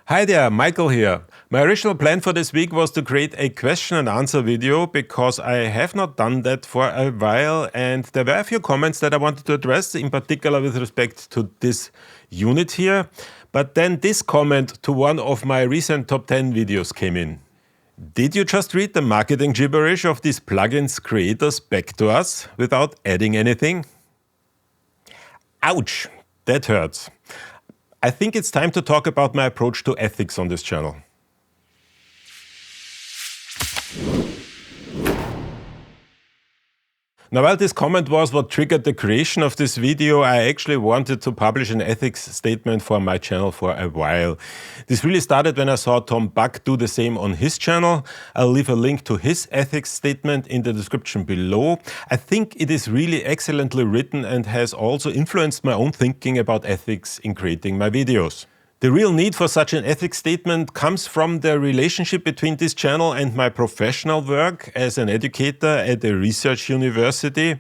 Hi there, Michael here. My original plan for this week was to create a question and answer video because I have not done that for a while and there were a few comments that I wanted to address, in particular with respect to this unit here. But then this comment to one of my recent top 10 videos came in. Did you just read the marketing gibberish of these plugins creators back to us without adding anything? Ouch, that hurts. I think it's time to talk about my approach to ethics on this channel. Now, while this comment was what triggered the creation of this video, I actually wanted to publish an ethics statement for my channel for a while. This really started when I saw Tom Buck do the same on his channel. I'll leave a link to his ethics statement in the description below. I think it is really excellently written and has also influenced my own thinking about ethics in creating my videos. The real need for such an ethics statement comes from the relationship between this channel and my professional work as an educator at a research university.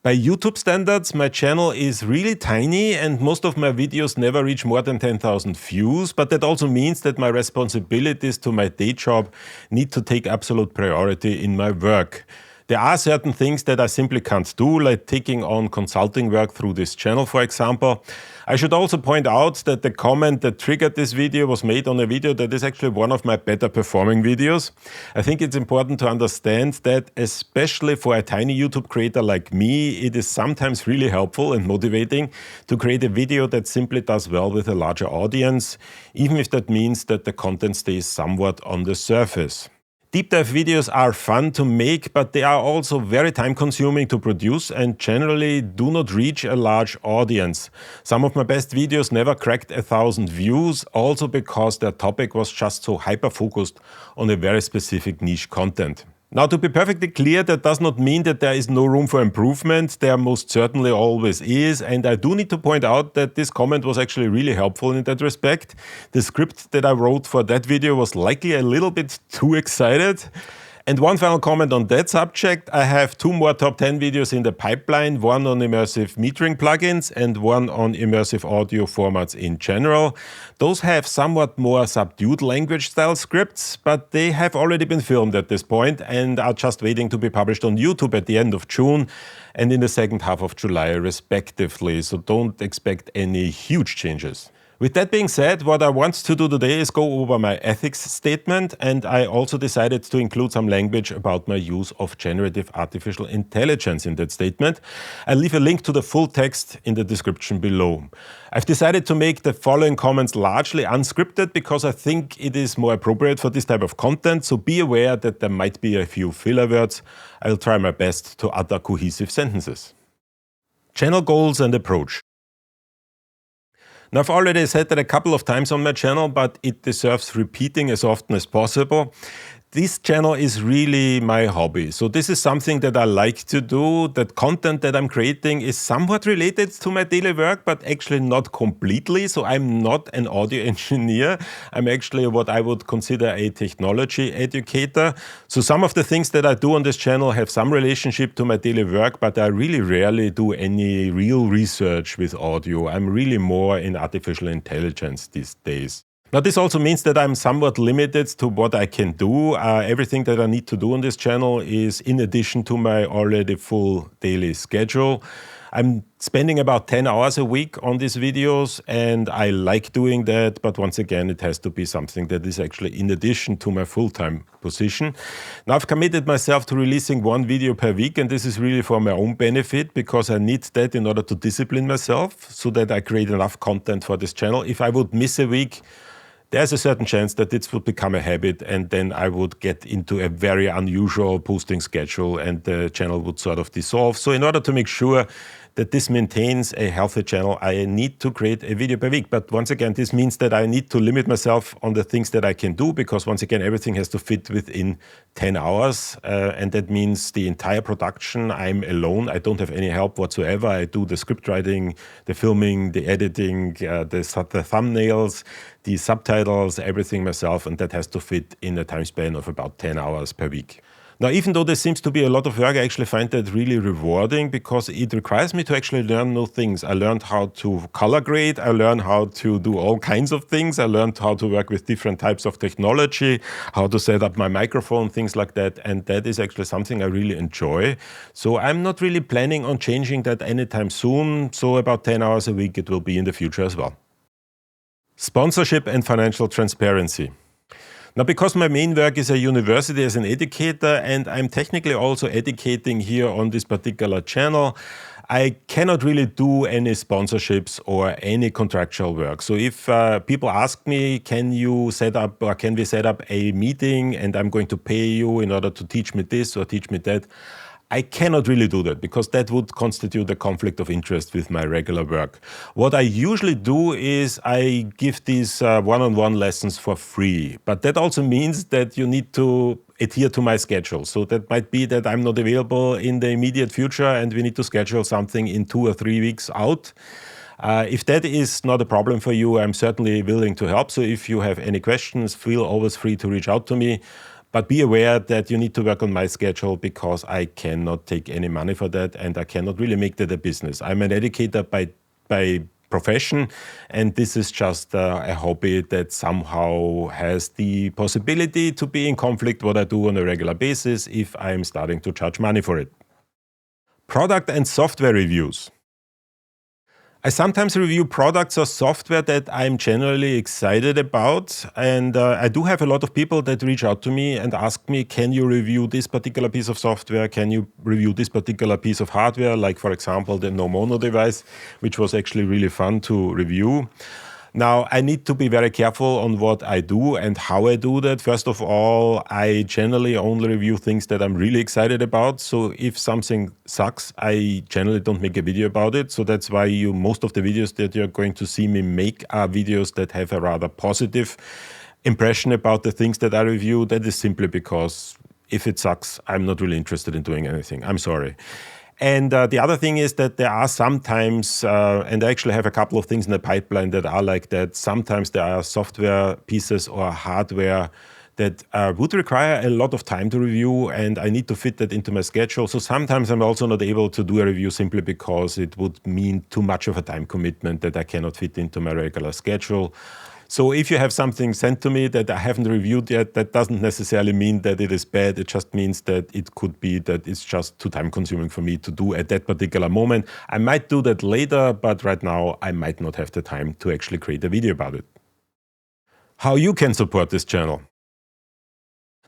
By YouTube standards, my channel is really tiny and most of my videos never reach more than 10,000 views, but that also means that my responsibilities to my day job need to take absolute priority in my work. There are certain things that I simply can't do, like taking on consulting work through this channel, for example. I should also point out that the comment that triggered this video was made on a video that is actually one of my better performing videos. I think it's important to understand that, especially for a tiny YouTube creator like me, it is sometimes really helpful and motivating to create a video that simply does well with a larger audience, even if that means that the content stays somewhat on the surface. Deep dive videos are fun to make, but they are also very time consuming to produce and generally do not reach a large audience. Some of my best videos never cracked 1,000 views, also because their topic was just so hyper-focused on a very specific niche content. Now, to be perfectly clear, that does not mean that there is no room for improvement. There most certainly always is, and I do need to point out that this comment was actually really helpful in that respect. The script that I wrote for that video was likely a little bit too excited. And one final comment on that subject, I have 2 more top 10 videos in the pipeline, one on immersive metering plugins and one on immersive audio formats in general. Those have somewhat more subdued language style scripts, but they have already been filmed at this point and are just waiting to be published on YouTube at the end of June and in the second half of July respectively, so don't expect any huge changes. With that being said, what I want to do today is go over my ethics statement, and I also decided to include some language about my use of generative artificial intelligence in that statement. I'll leave a link to the full text in the description below. I've decided to make the following comments largely unscripted because I think it is more appropriate for this type of content, so be aware that there might be a few filler words. I'll try my best to utter cohesive sentences. Channel goals and approach. Now, I've already said that a couple of times on my channel, but it deserves repeating as often as possible. This channel is really my hobby. So this is something that I like to do. That content that I'm creating is somewhat related to my daily work, but actually not completely. So I'm not an audio engineer. I'm actually what I would consider a technology educator. So some of the things that I do on this channel have some relationship to my daily work, but I really rarely do any real research with audio. I'm really more in artificial intelligence these days. Now, this also means that I'm somewhat limited to what I can do. Everything that I need to do on this channel is in addition to my already full daily schedule. I'm spending about 10 hours a week on these videos and I like doing that, but once again, it has to be something that is actually in addition to my full-time position. Now, I've committed myself to releasing 1 video per week, and this is really for my own benefit because I need that in order to discipline myself so that I create enough content for this channel. If I would miss a week, there's a certain chance that this would become a habit and then I would get into a very unusual posting schedule and the channel would sort of dissolve. So in order to make sure that this maintains a healthy channel, I need to create a video per week. But once again, this means that I need to limit myself on the things that I can do because once again, everything has to fit within 10 hours. And that means the entire production, I'm alone. I don't have any help whatsoever. I do the script writing, the filming, the editing, the thumbnails, the subtitles, everything myself. And that has to fit in a time span of about 10 hours per week. Now, even though there seems to be a lot of work, I actually find that really rewarding because it requires me to actually learn new things. I learned how to color grade. I learned how to do all kinds of things. I learned how to work with different types of technology, how to set up my microphone, things like that. And that is actually something I really enjoy. So I'm not really planning on changing that anytime soon. So about 10 hours a week it will be in the future as well. Sponsorship and financial transparency. Now, because my main work is a university as an educator, and I'm technically also educating here on this particular channel, I cannot really do any sponsorships or any contractual work. So if people ask me, can you set up or can we set up a meeting and I'm going to pay you in order to teach me this or teach me that, I cannot really do that because that would constitute a conflict of interest with my regular work. What I usually do is I give these one-on-one lessons for free, but that also means that you need to adhere to my schedule. So that might be that I'm not available in the immediate future and we need to schedule something in 2 or 3 weeks out. If that is not a problem for you, I'm certainly willing to help. So if you have any questions, feel always free to reach out to me. But be aware that you need to work on my schedule because I cannot take any money for that and I cannot really make that a business. I'm an educator by profession, and this is just a hobby that somehow has the possibility to be in conflict what I do on a regular basis if I'm starting to charge money for it. Product and software reviews. I sometimes review products or software that I'm generally excited about, and I do have a lot of people that reach out to me and ask me, can you review this particular piece of software? Can you review this particular piece of hardware? Like, for example, the Nomono device, which was actually really fun to review. Now, I need to be very careful on what I do and how I do that. First of all, I generally only review things that I'm really excited about. So if something sucks, I generally don't make a video about it. So that's why most of the videos that you're going to see me make are videos that have a rather positive impression about the things that I review. That is simply because if it sucks, I'm not really interested in doing anything. I'm sorry. And the other thing is that there are sometimes, and I actually have a couple of things in the pipeline that are like that, sometimes there are software pieces or hardware that would require a lot of time to review, and I need to fit that into my schedule. So sometimes I'm also not able to do a review simply because it would mean too much of a time commitment that I cannot fit into my regular schedule. So if you have something sent to me that I haven't reviewed yet, that doesn't necessarily mean that it is bad. It just means that it could be that it's just too time consuming for me to do at that particular moment. I might do that later, but right now I might not have the time to actually create a video about it. How you can support this channel.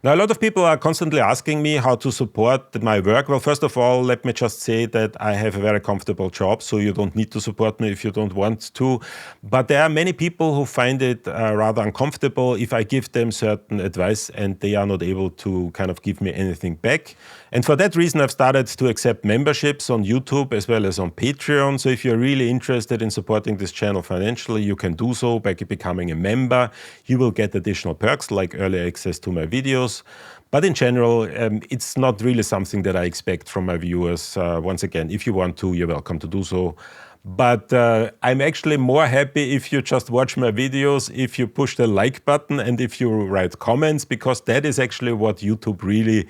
Now, a lot of people are constantly asking me how to support my work. Well, first of all, let me just say that I have a very comfortable job, so you don't need to support me if you don't want to. But there are many people who find it rather uncomfortable if I give them certain advice and they are not able to kind of give me anything back. And for that reason, I've started to accept memberships on YouTube as well as on Patreon. So if you're really interested in supporting this channel financially, you can do so by becoming a member. You will get additional perks like early access to my videos. But in general, it's not really something that I expect from my viewers. Once again, if you want to, you're welcome to do so. But I'm actually more happy if you just watch my videos, if you push the like button and if you write comments, because that is actually what YouTube really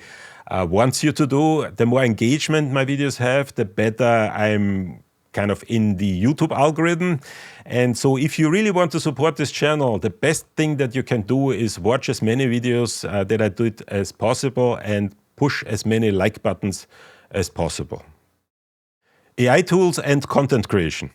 wants you to do. The more engagement my videos have, the better I'm kind of in the YouTube algorithm. And so if you really want to support this channel, the best thing that you can do is watch as many videos that I do as possible and push as many like buttons as possible. AI tools and content creation.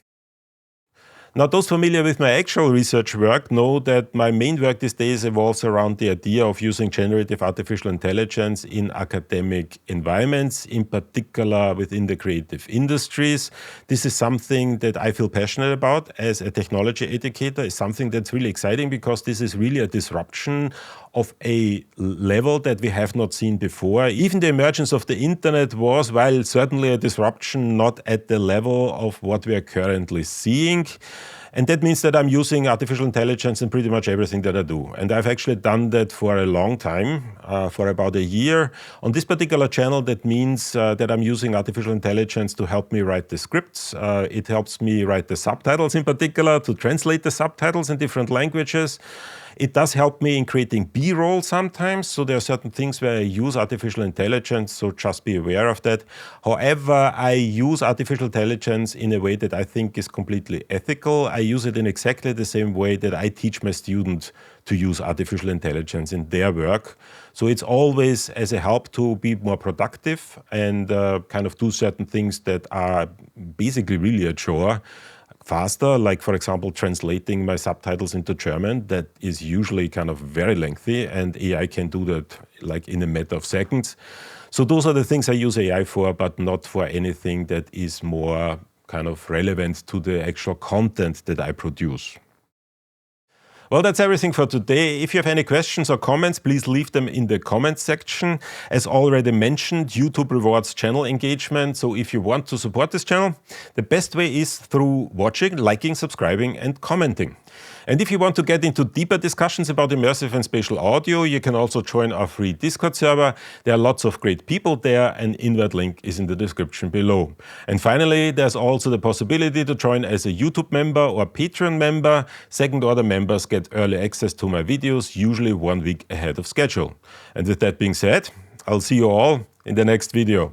Now, those familiar with my actual research work know that my main work these days evolves around the idea of using generative artificial intelligence in academic environments, in particular within the creative industries. This is something that I feel passionate about as a technology educator. It's something that's really exciting because this is really a disruption of a level that we have not seen before. Even the emergence of the internet was, while certainly a disruption, not at the level of what we are currently seeing. And that means that I'm using artificial intelligence in pretty much everything that I do. And I've actually done that for a long time, for about a year. On this particular channel, that means that I'm using artificial intelligence to help me write the scripts. It helps me write the subtitles in particular, to translate the subtitles in different languages. It does help me in creating B-roll sometimes, so there are certain things where I use artificial intelligence, so just be aware of that. However, I use artificial intelligence in a way that I think is completely ethical. I use it in exactly the same way that I teach my students to use artificial intelligence in their work. So it's always as a help to be more productive and kind of do certain things that are basically really a chore faster, like for example translating my subtitles into German. That is usually kind of very lengthy, and AI can do that like in a matter of seconds. So those are the things I use AI for, but not for anything that is more kind of relevant to the actual content that I produce. Well, that's everything for today. If you have any questions or comments, please leave them in the comments section. As already mentioned, YouTube rewards channel engagement. So if you want to support this channel, the best way is through watching, liking, subscribing, and commenting. And if you want to get into deeper discussions about immersive and spatial audio, you can also join our free Discord server. There are lots of great people there. An invite link is in the description below. And finally, there's also the possibility to join as a YouTube member or Patreon member. Second order members get early access to my videos, usually 1 week ahead of schedule. And with that being said, I'll see you all in the next video.